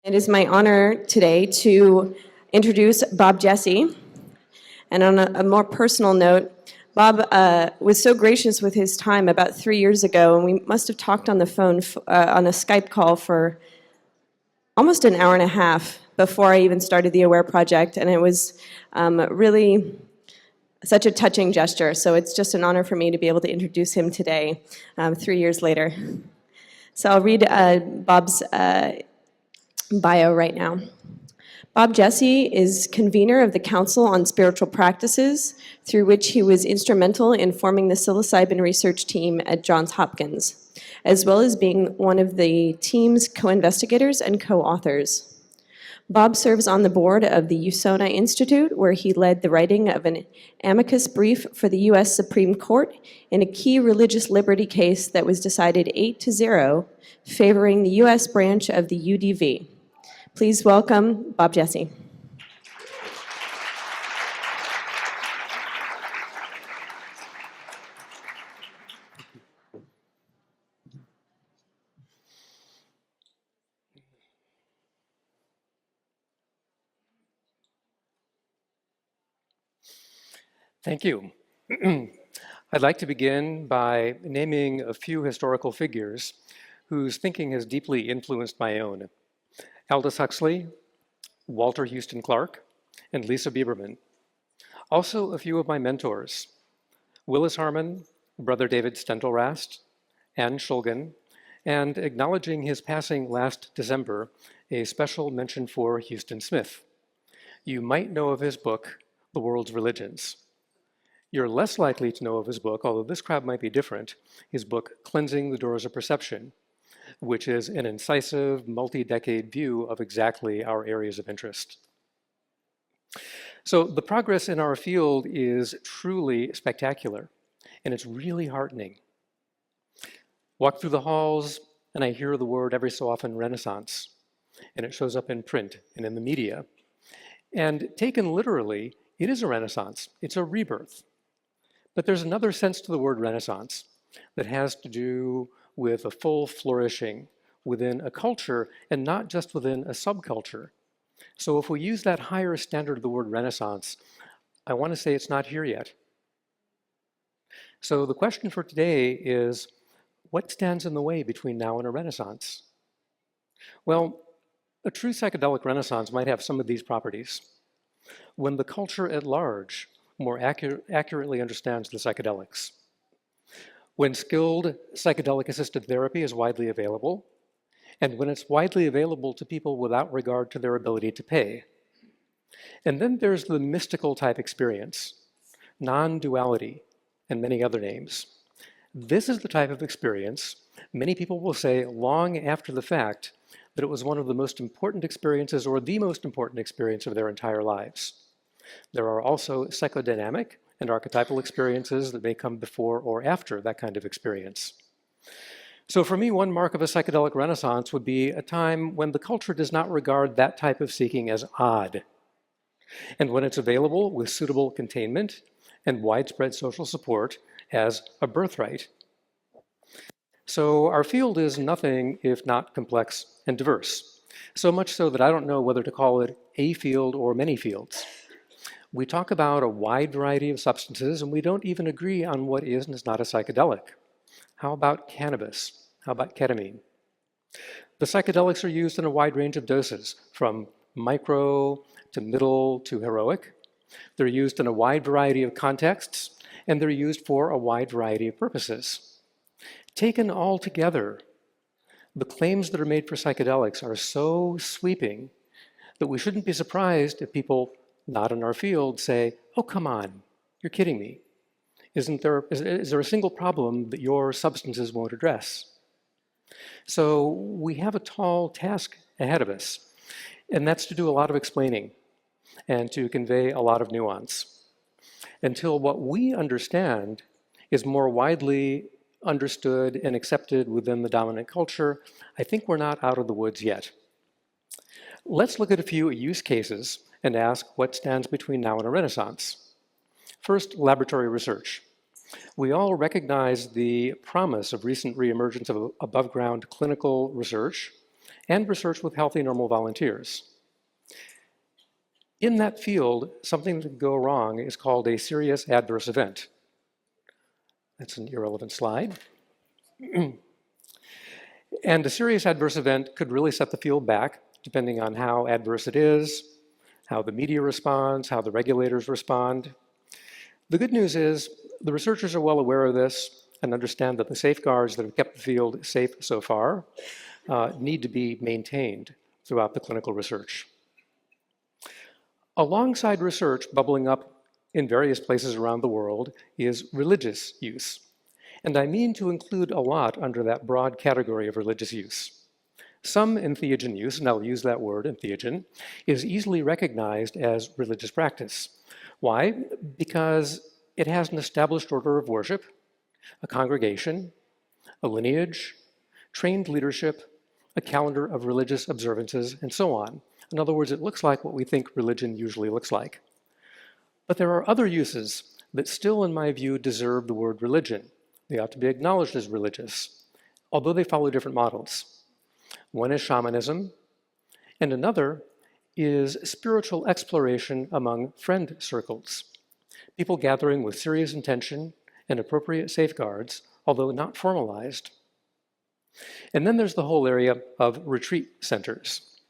It is my honor today to introduce Bob Jesse. And on a more personal note, Bob was so gracious with his time about 3 years ago, and we must have talked on the phone, on a Skype call for almost an hour and a half before I even started the AWARE project, and it was really such a touching gesture. So it's just an honor for me to be able to introduce him today, 3 years later. So I'll read Bob's bio right now. Bob Jesse is convener of the Council on Spiritual Practices, through which he was instrumental in forming the psilocybin research team at Johns Hopkins, as well as being one of the team's co-investigators and co-authors. Bob serves on the board of the USONA Institute, where he led the writing of an amicus brief for the U.S. Supreme Court in a key religious liberty case that was decided 8-0, favoring the U.S. branch of the UDV. Please welcome Bob Jesse. Thank you. I'd like to begin by naming a few historical figures whose thinking has deeply influenced my own. Aldous Huxley, Walter Houston Clark, and Lisa Biberman. Also a few of my mentors, Willis Harman, Brother David Stentelrast, Anne Shulgin, and acknowledging his passing last December, a special mention for Houston Smith. You might know of his book, The World's Religions. You're less likely to know of his book, although this crowd might be different, his book, Cleansing the Doors of Perception, which is an incisive, multi-decade view of exactly our areas of interest. So the progress in our field is truly spectacular, and it's really heartening. Walk through the halls, and I hear the word every so often, Renaissance, and it shows up in print and in the media. And taken literally, it is a renaissance. It's a rebirth. But there's another sense to the word Renaissance that has to do with a full flourishing within a culture and not just within a subculture. So if we use that higher standard of the word Renaissance, I want to say it's not here yet. So the question for today is, what stands in the way between now and a Renaissance? Well, a true psychedelic Renaissance might have some of these properties. When the culture at large more accurately understands the psychedelics. When skilled psychedelic-assisted therapy is widely available, and when it's widely available to people without regard to their ability to pay. And then there's the mystical type experience, non-duality, and many other names. This is the type of experience many people will say long after the fact that it was one of the most important experiences or the most important experience of their entire lives. There are also psychodynamic and archetypal experiences that may come before or after that kind of experience. So for me, one mark of a psychedelic renaissance would be a time when the culture does not regard that type of seeking as odd. And when it's available with suitable containment and widespread social support as a birthright. So our field is nothing if not complex and diverse. So much so that I don't know whether to call it a field or many fields. We talk about a wide variety of substances, and we don't even agree on what is and is not a psychedelic. How about cannabis? How about ketamine? The psychedelics are used in a wide range of doses, from micro to middle to heroic. They're used in a wide variety of contexts, and they're used for a wide variety of purposes. Taken all together, the claims that are made for psychedelics are so sweeping that we shouldn't be surprised if people not in our field say, oh, come on, you're kidding me. Is there a single problem that your substances won't address? So we have a tall task ahead of us, and that's to do a lot of explaining and to convey a lot of nuance until what we understand is more widely understood and accepted within the dominant culture. I think we're not out of the woods yet. Let's look at a few use cases and ask what stands between now and a renaissance. First, laboratory research. We all recognize the promise of recent re-emergence of above-ground clinical research and research with healthy normal volunteers. In that field, something that could go wrong is called a serious adverse event. That's an irrelevant slide. And a serious adverse event could really set the field back, depending on how adverse it is, how the media responds, how the regulators respond. The good news is the researchers are well aware of this and understand that the safeguards that have kept the field safe so far need to be maintained throughout the clinical research. Alongside research bubbling up in various places around the world is religious use. And I mean to include a lot under that broad category of religious use. Some entheogen use, and I'll use that word, entheogen, is easily recognized as religious practice. Why? Because it has an established order of worship, a congregation, a lineage, trained leadership, a calendar of religious observances, and so on. In other words, it looks like what we think religion usually looks like. But there are other uses that still, in my view, deserve the word religion. They ought to be acknowledged as religious, although they follow different models. One is shamanism, and another is spiritual exploration among friend circles, people gathering with serious intention and appropriate safeguards, although not formalized. And then there's the whole area of retreat centers.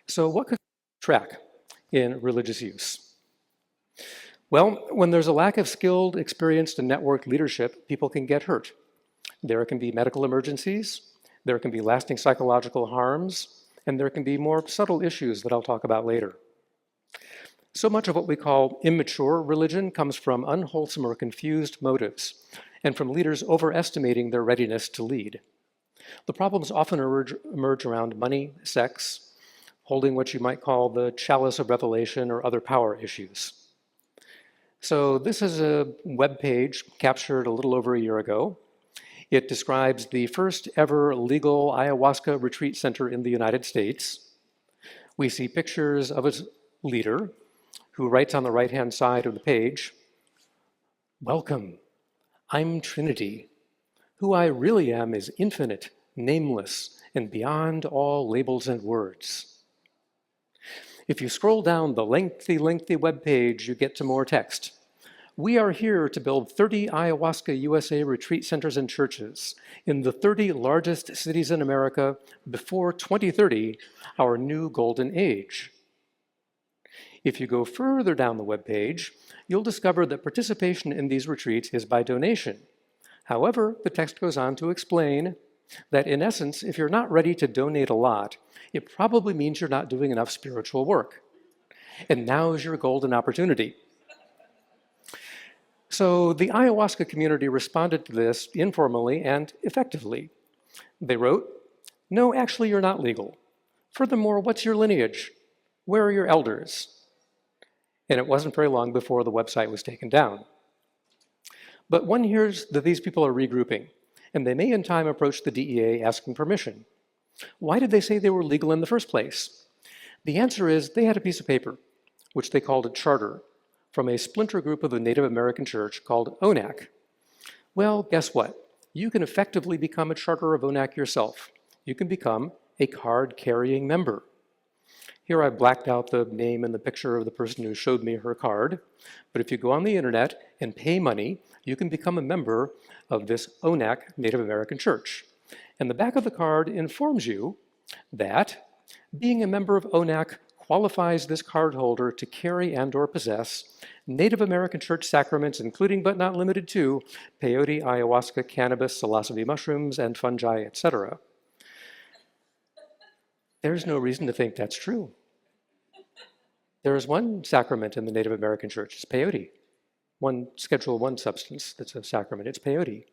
So what could track in religious use? Well, when there's a lack of skilled, experienced, and networked leadership, people can get hurt. There can be medical emergencies, there can be lasting psychological harms, and there can be more subtle issues that I'll talk about later. So much of what we call immature religion comes from unwholesome or confused motives, and from leaders overestimating their readiness to lead. The problems often emerge around money, sex, holding what you might call the chalice of revelation or other power issues. So this is a web page captured a little over a year ago. It describes the first ever legal ayahuasca retreat center in the United States. We see pictures of its leader, who writes on the right-hand side of the page, "Welcome, I'm Trinity. Who I really am is infinite, nameless, and beyond all labels and words." If you scroll down the lengthy web page, you get to more text. "We are here to build 30 Ayahuasca USA retreat centers and churches in the 30 largest cities in America before 2030, our new golden age." If you go further down the web page, you'll discover that participation in these retreats is by donation. However, the text goes on to explain that in essence, if you're not ready to donate a lot, it probably means you're not doing enough spiritual work. And now is your golden opportunity. So the ayahuasca community responded to this informally and effectively. They wrote, "No, actually you're not legal. Furthermore, what's your lineage? Where are your elders?" And it wasn't very long before the website was taken down. But one hears that these people are regrouping, and they may in time approach the DEA asking permission. Why did they say they were legal in the first place? The answer is they had a piece of paper, which they called a charter, from a splinter group of the Native American church called ONAC. Well, guess what? You can effectively become a charter of ONAC yourself. You can become a card-carrying member. Here I blacked out the name and the picture of the person who showed me her card, but if you go on the internet and pay money, you can become a member of this ONAC Native American church. And the back of the card informs you that being a member of ONAC qualifies this cardholder to carry and/or possess Native American church sacraments, including but not limited to peyote, ayahuasca, cannabis, psilocybin mushrooms, and fungi, etc. There's no reason to think that's true. There is one sacrament in the Native American church, it's peyote. One Schedule I substance that's a sacrament, it's peyote.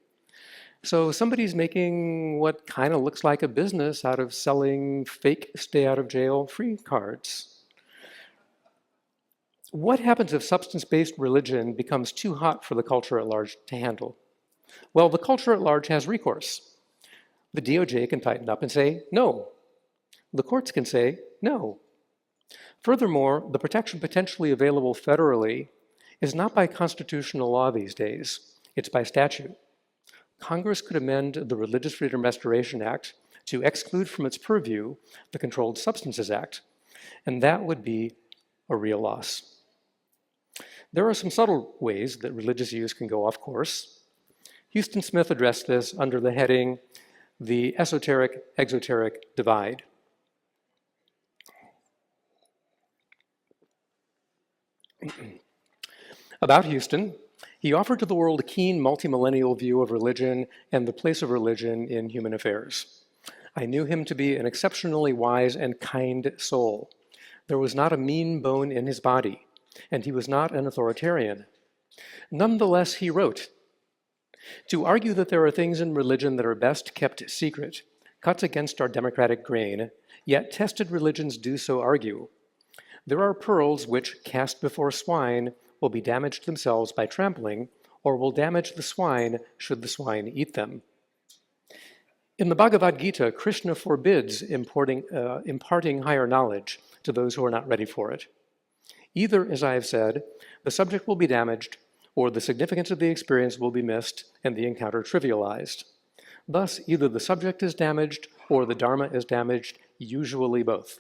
So somebody's making what kind of looks like a business out of selling fake stay out of jail free cards. What happens if substance-based religion becomes too hot for the culture at large to handle? Well, the culture at large has recourse. The DOJ can tighten up and say no. The courts can say no. Furthermore, the protection potentially available federally is not by constitutional law these days, it's by statute. Congress could amend the Religious Freedom Restoration Act to exclude from its purview the Controlled Substances Act, and that would be a real loss. There are some subtle ways that religious use can go off course. Huston Smith addressed this under the heading, the esoteric-exoteric divide. About Huston, he offered to the world a keen multimillennial view of religion and the place of religion in human affairs. I knew him to be an exceptionally wise and kind soul. There was not a mean bone in his body, and he was not an authoritarian. Nonetheless, he wrote, "To argue that there are things in religion that are best kept secret cuts against our democratic grain, yet tested religions do so argue. There are pearls which, cast before swine, will be damaged themselves by trampling, or will damage the swine should the swine eat them." In the Bhagavad Gita, Krishna forbids imparting higher knowledge to those who are not ready for it. Either, as I have said, the subject will be damaged, or the significance of the experience will be missed and the encounter trivialized. Thus, either the subject is damaged or the Dharma is damaged, usually both.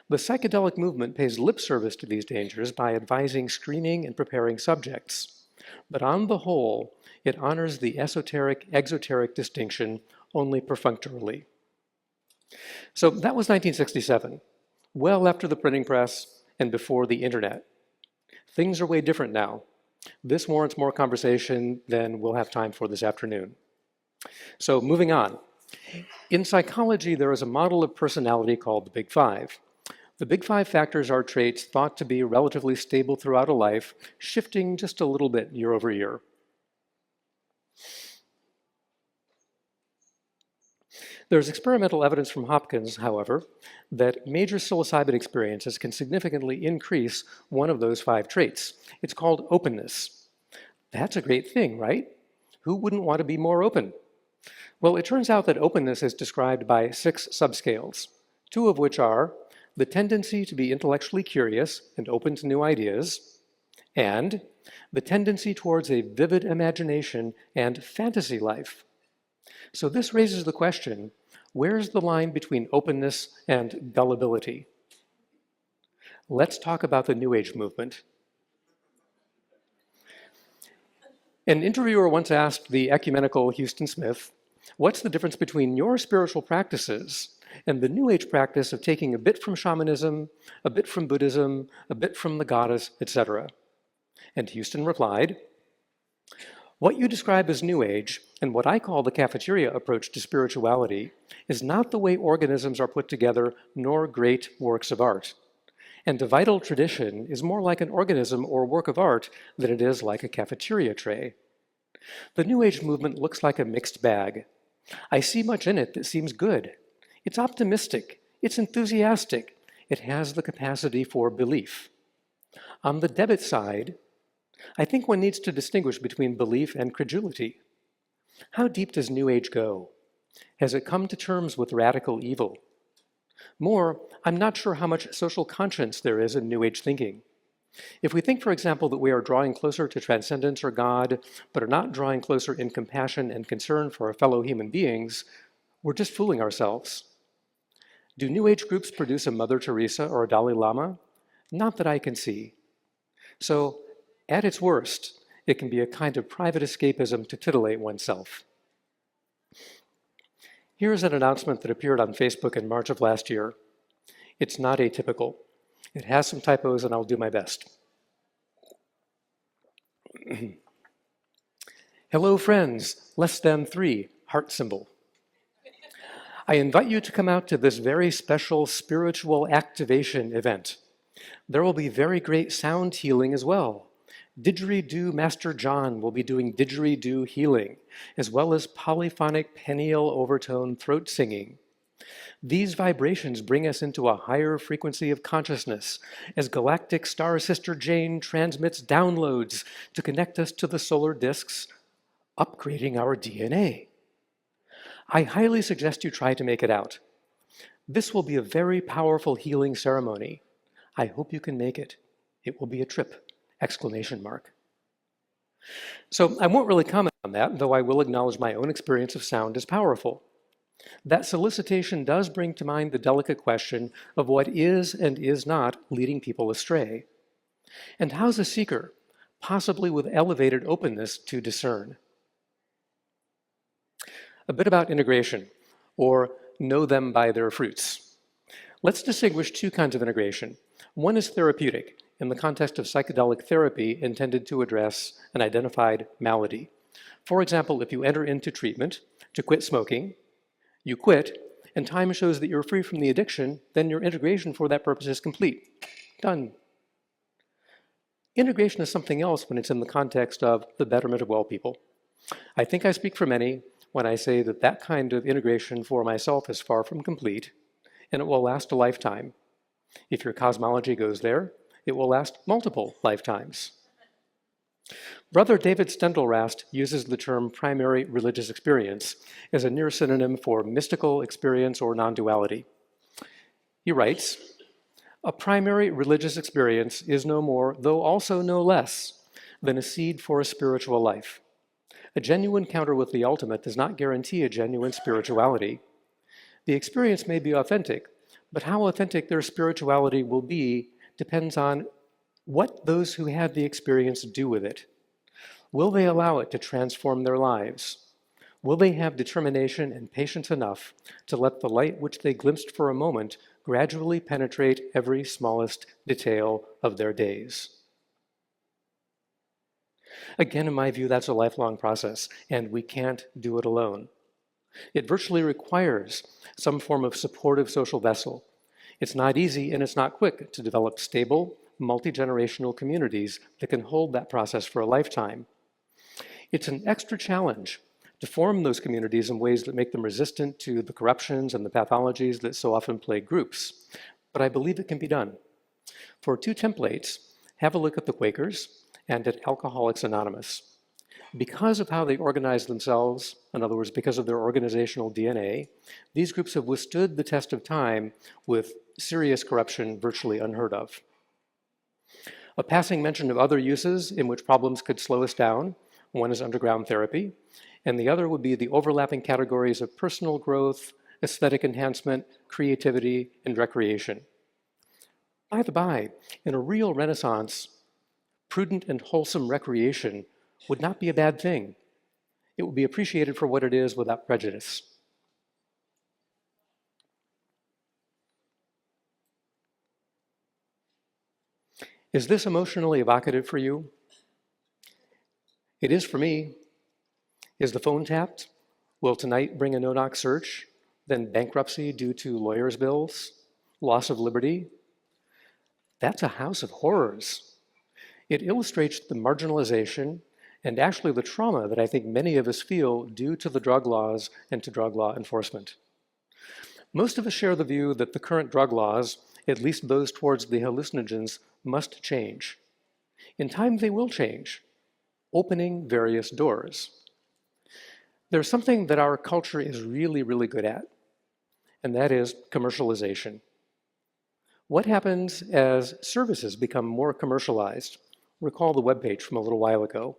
The psychedelic movement pays lip service to these dangers by advising screening and preparing subjects. But on the whole, it honors the esoteric-exoteric distinction only perfunctorily. So that was 1967, well after the printing press and before the internet. Things are way different now. This warrants more conversation than we'll have time for this afternoon. So moving on. In psychology, there is a model of personality called the Big Five. The Big Five factors are traits thought to be relatively stable throughout a life, shifting just a little bit year over year. There's experimental evidence from Hopkins, however, that major psilocybin experiences can significantly increase one of those 5 traits. It's called openness. That's a great thing, right? Who wouldn't want to be more open? Well, it turns out that openness is described by 6 subscales, 2 of which are the tendency to be intellectually curious and open to new ideas, and the tendency towards a vivid imagination and fantasy life. So this raises the question, where's the line between openness and gullibility? Let's talk about the New Age movement. An interviewer once asked the ecumenical Huston Smith, "What's the difference between your spiritual practices and the New Age practice of taking a bit from shamanism, a bit from Buddhism, a bit from the goddess, etc.?" And Huston replied, "What you describe as New Age, and what I call the cafeteria approach to spirituality, is not the way organisms are put together, nor great works of art. And a vital tradition is more like an organism or work of art than it is like a cafeteria tray. The New Age movement looks like a mixed bag. I see much in it that seems good. It's optimistic, it's enthusiastic, it has the capacity for belief. On the debit side, I think one needs to distinguish between belief and credulity. How deep does New Age go? Has it come to terms with radical evil? More, I'm not sure how much social conscience there is in New Age thinking. If we think, for example, that we are drawing closer to transcendence or God, but are not drawing closer in compassion and concern for our fellow human beings, we're just fooling ourselves. Do New Age groups produce a Mother Teresa or a Dalai Lama? Not that I can see. So, at its worst, it can be a kind of private escapism to titillate oneself. Here is an announcement that appeared on Facebook in March of last year. It's not atypical. It has some typos, and I'll do my best. Hello, friends, less than 3, heart symbol. I invite you to come out to this very special spiritual activation event. There will be very great sound healing as well. Didgeridoo Master John will be doing didgeridoo healing, as well as polyphonic penile overtone throat singing. These vibrations bring us into a higher frequency of consciousness as galactic star sister Jane transmits downloads to connect us to the solar disks, upgrading our DNA. I highly suggest you try to make it out. This will be a very powerful healing ceremony. I hope you can make it. It will be a trip! ! So I won't really comment on that, though I will acknowledge my own experience of sound as powerful. That solicitation does bring to mind the delicate question of what is and is not leading people astray. And how's a seeker, possibly with elevated openness, to discern? A bit about integration, or know them by their fruits. Let's distinguish two kinds of integration. One is therapeutic, in the context of psychedelic therapy intended to address an identified malady. For example, if you enter into treatment to quit smoking, you quit, and time shows that you're free from the addiction, then your integration for that purpose is complete. Done. Integration is something else when it's in the context of the betterment of well people. I think I speak for many when I say that that kind of integration for myself is far from complete, and it will last a lifetime. If your cosmology goes there, it will last multiple lifetimes. Brother David Steindl-Rast uses the term primary religious experience as a near synonym for mystical experience or non-duality. He writes, "A primary religious experience is no more, though also no less, than a seed for a spiritual life. A genuine encounter with the ultimate does not guarantee a genuine spirituality. The experience may be authentic, but how authentic their spirituality will be depends on what those who had the experience do with it. Will they allow it to transform their lives? Will they have determination and patience enough to let the light which they glimpsed for a moment gradually penetrate every smallest detail of their days?" Again, in my view, that's a lifelong process, and we can't do it alone. It virtually requires some form of supportive social vessel. It's not easy and it's not quick to develop stable, multi-generational communities that can hold that process for a lifetime. It's an extra challenge to form those communities in ways that make them resistant to the corruptions and the pathologies that so often plague groups. But I believe it can be done. For two templates, have a look at the Quakers and at Alcoholics Anonymous. Because of how they organize themselves, in other words, because of their organizational DNA, these groups have withstood the test of time with serious corruption virtually unheard of. A passing mention of other uses in which problems could slow us down. One is underground therapy, and the other would be the overlapping categories of personal growth, aesthetic enhancement, creativity, and recreation. By the by, in a real Renaissance, prudent and wholesome recreation would not be a bad thing. It would be appreciated for what it is without prejudice. Is this emotionally evocative for you? It is for me. Is the phone tapped? Will tonight bring a no-knock search? Then bankruptcy due to lawyers' bills? Loss of liberty? That's a house of horrors. It illustrates the marginalization and actually the trauma that I think many of us feel due to the drug laws and to drug law enforcement. Most of us share the view that the current drug laws, at least those towards the hallucinogens, must change. In time, they will change, opening various doors. There's something that our culture is really, really good at, and that is commercialization. What happens as services become more commercialized? Recall the webpage from a little while ago.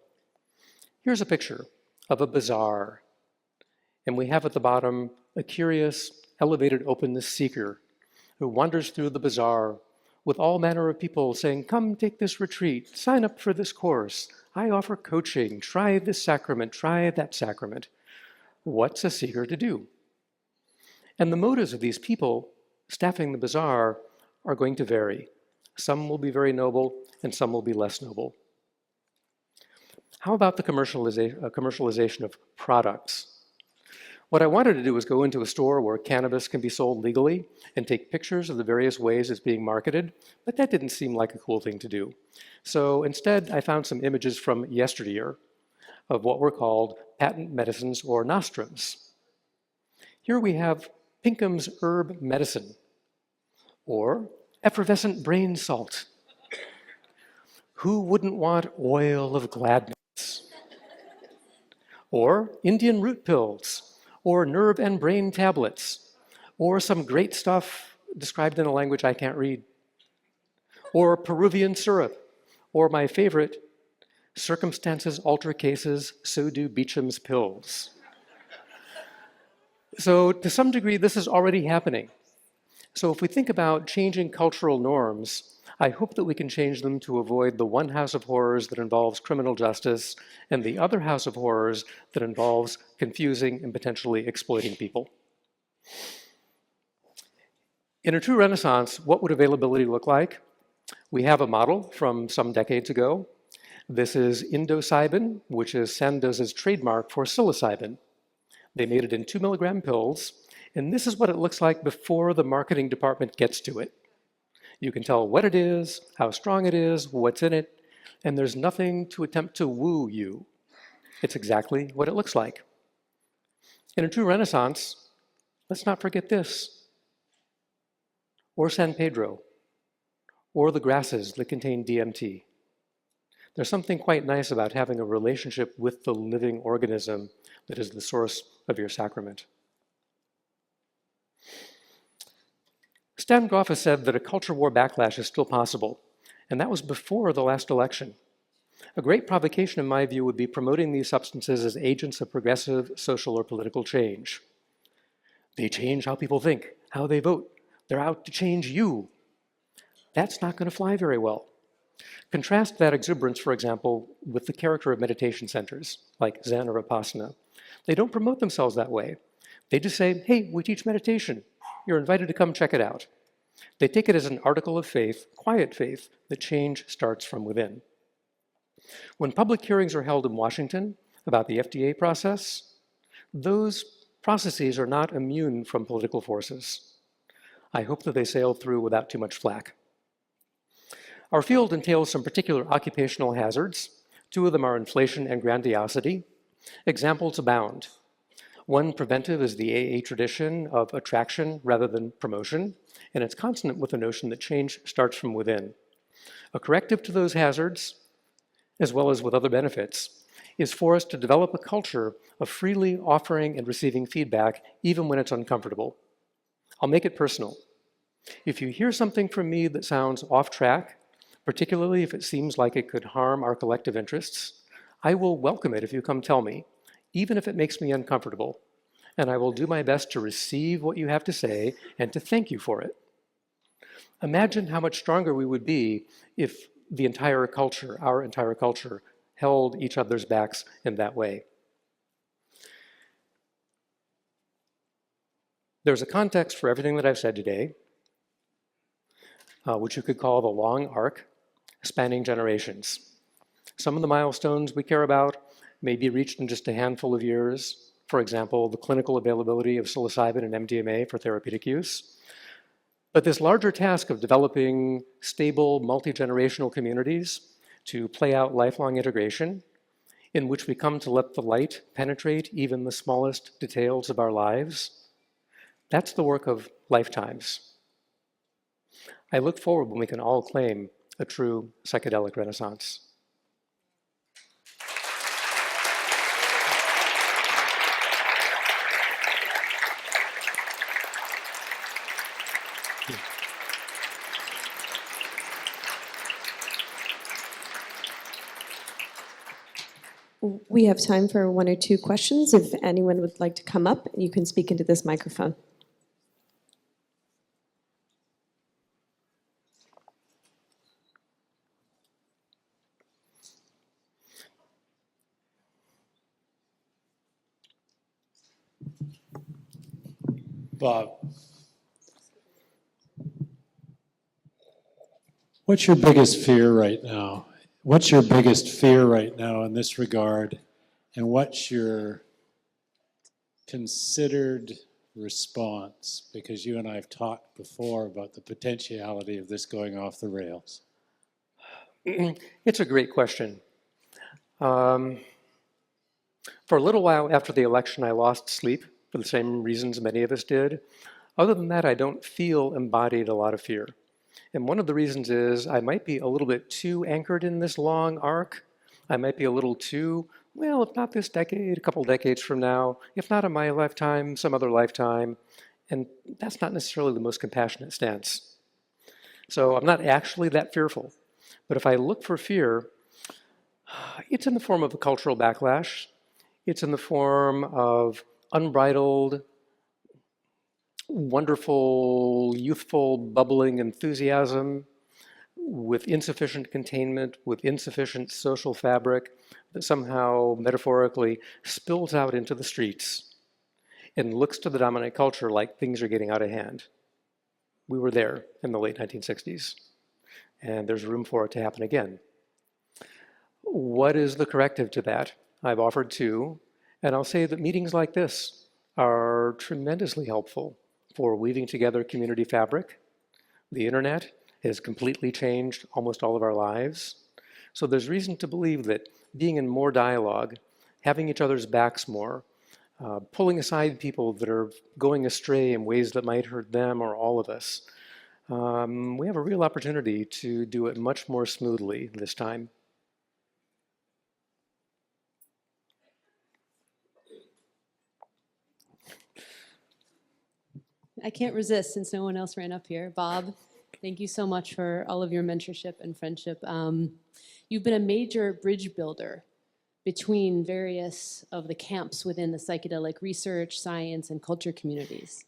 Here's a picture of a bazaar, and we have at the bottom a curious, elevated openness seeker who wanders through the bazaar with all manner of people saying, "Come take this retreat, sign up for this course, I offer coaching, try this sacrament, try that sacrament." What's a seeker to do? And the motives of these people staffing the bazaar are going to vary. Some will be very noble, and some will be less noble. How about the commercialization of products? What I wanted to do was go into a store where cannabis can be sold legally and take pictures of the various ways it's being marketed, but that didn't seem like a cool thing to do. So instead, I found some images from yesteryear of what were called patent medicines or nostrums. Here we have Pinkham's herb medicine, or effervescent brain salt. Who wouldn't want oil of gladness? Or Indian root pills, or nerve and brain tablets, or some great stuff described in a language I can't read, or Peruvian syrup, or my favorite, circumstances alter cases, so do Beecham's pills. So to some degree, this is already happening. So if we think about changing cultural norms, I hope that we can change them to avoid the one house of horrors that involves criminal justice and the other house of horrors that involves confusing and potentially exploiting people. In a true Renaissance, what would availability look like? We have a model from some decades ago. This is indocybin, which is Sandoz's trademark for psilocybin. They made it in 2 milligram pills, and this is what it looks like before the marketing department gets to it. You can tell what it is, how strong it is, what's in it, and there's nothing to attempt to woo you. It's exactly what it looks like. In a true Renaissance, let's not forget this, or San Pedro, or the grasses that contain DMT. There's something quite nice about having a relationship with the living organism that is the source of your sacrament. Stan Groff has said that a culture war backlash is still possible, and that was before the last election. A great provocation, in my view, would be promoting these substances as agents of progressive social or political change. They change how people think, how they vote. They're out to change you. That's not going to fly very well. Contrast that exuberance, for example, with the character of meditation centers, like Zen or Vipassana. They don't promote themselves that way. They just say, hey, we teach meditation. You're invited to come check it out. They take it as an article of faith, quiet faith, that change starts from within. When public hearings are held in Washington about the FDA process, those processes are not immune from political forces. I hope that they sail through without too much flack. Our field entails some particular occupational hazards. 2 of them are inflation and grandiosity. Examples abound. One preventive is the AA tradition of attraction rather than promotion, and it's consonant with the notion that change starts from within. A corrective to those hazards, as well as with other benefits, is for us to develop a culture of freely offering and receiving feedback, even when it's uncomfortable. I'll make it personal. If you hear something from me that sounds off track, particularly if it seems like it could harm our collective interests, I will welcome it if you come tell me, even if it makes me uncomfortable, and I will do my best to receive what you have to say and to thank you for it. Imagine how much stronger we would be if the entire culture, our entire culture, held each other's backs in that way. There's a context for everything that I've said today, which you could call the long arc, spanning generations. Some of the milestones we care about may be reached in just a handful of years. For example, the clinical availability of psilocybin and MDMA for therapeutic use. But this larger task of developing stable, multi-generational communities to play out lifelong integration, in which we come to let the light penetrate even the smallest details of our lives, that's the work of lifetimes. I look forward when we can all claim a true psychedelic renaissance. We have time for 1 or 2 questions. If anyone would like to come up, you can speak into this microphone. Bob, what's your biggest fear right now? What's your biggest fear right now in this regard? And what's your considered response? Because you and I have talked before about the potentiality of this going off the rails. It's a great question. For a little while after the election, I lost sleep for the same reasons many of us did. Other than that, I don't feel embodied a lot of fear. And one of the reasons is I might be a little bit too anchored in this long arc. I might be a little too, well, if not this decade, a couple decades from now, if not in my lifetime, some other lifetime. And that's not necessarily the most compassionate stance. So I'm not actually that fearful. But if I look for fear, it's in the form of a cultural backlash. It's in the form of unbridled wonderful, youthful, bubbling enthusiasm with insufficient containment, with insufficient social fabric that somehow metaphorically spills out into the streets and looks to the dominant culture like things are getting out of hand. We were there in the late 1960s, and there's room for it to happen again. What is the corrective to that? I've offered two, and I'll say that meetings like this are tremendously helpful for weaving together community fabric. The internet has completely changed almost all of our lives. So there's reason to believe that being in more dialogue, having each other's backs more, pulling aside people that are going astray in ways that might hurt them or all of us, we have a real opportunity to do it much more smoothly this time. I can't resist since no one else ran up here. Bob, thank you so much for all of your mentorship and friendship. You've been a major bridge builder between various of the camps within the psychedelic research, science, and culture communities.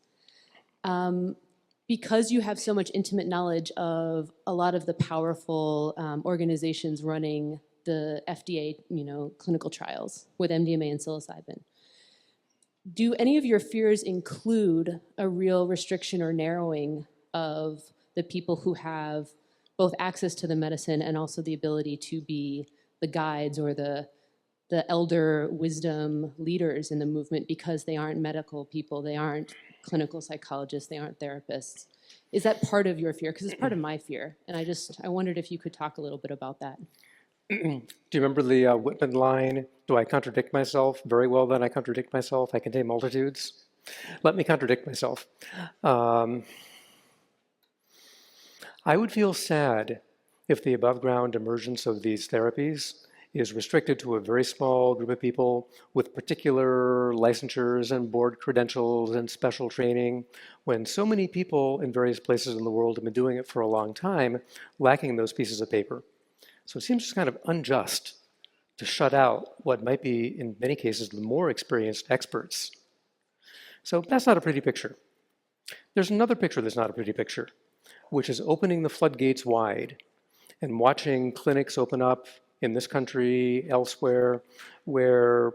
Because you have so much intimate knowledge of a lot of the powerful organizations running the FDA, clinical trials with MDMA and psilocybin, do any of your fears include a real restriction or narrowing of the people who have both access to the medicine and also the ability to be the guides or the elder wisdom leaders in the movement because they aren't medical people, they aren't clinical psychologists, they aren't therapists? Is that part of your fear? Because it's part of my fear. And I wondered if you could talk a little bit about that. Do you remember the Whitman line, do I contradict myself? Very well then I contradict myself. I contain multitudes. Let me contradict myself. I would feel sad if the above ground emergence of these therapies is restricted to a very small group of people with particular licensures and board credentials and special training, when so many people in various places in the world have been doing it for a long time, lacking those pieces of paper. So it seems just kind of unjust to shut out what might be, in many cases, the more experienced experts. So that's not a pretty picture. There's another picture that's not a pretty picture, which is opening the floodgates wide and watching clinics open up in this country, elsewhere, where,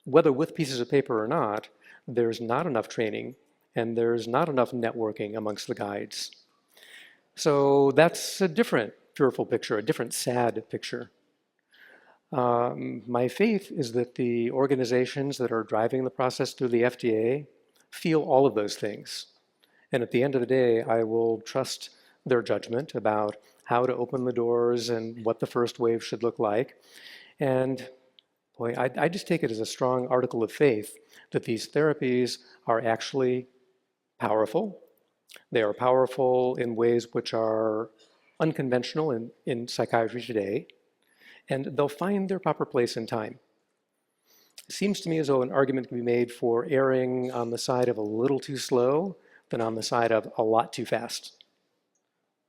whether with pieces of paper or not, there's not enough training and there's not enough networking amongst the guides. So that's a different fearful picture, a different sad picture. My faith is that the organizations that are driving the process through the FDA feel all of those things. And at the end of the day, I will trust their judgment about how to open the doors and what the first wave should look like. And boy, I just take it as a strong article of faith that these therapies are actually powerful. They are powerful in ways which are unconventional in psychiatry today, and they'll find their proper place in time. It seems to me as though an argument can be made for erring on the side of a little too slow than on the side of a lot too fast.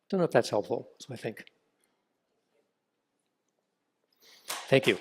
Don't know if that's helpful, so I think. Thank you.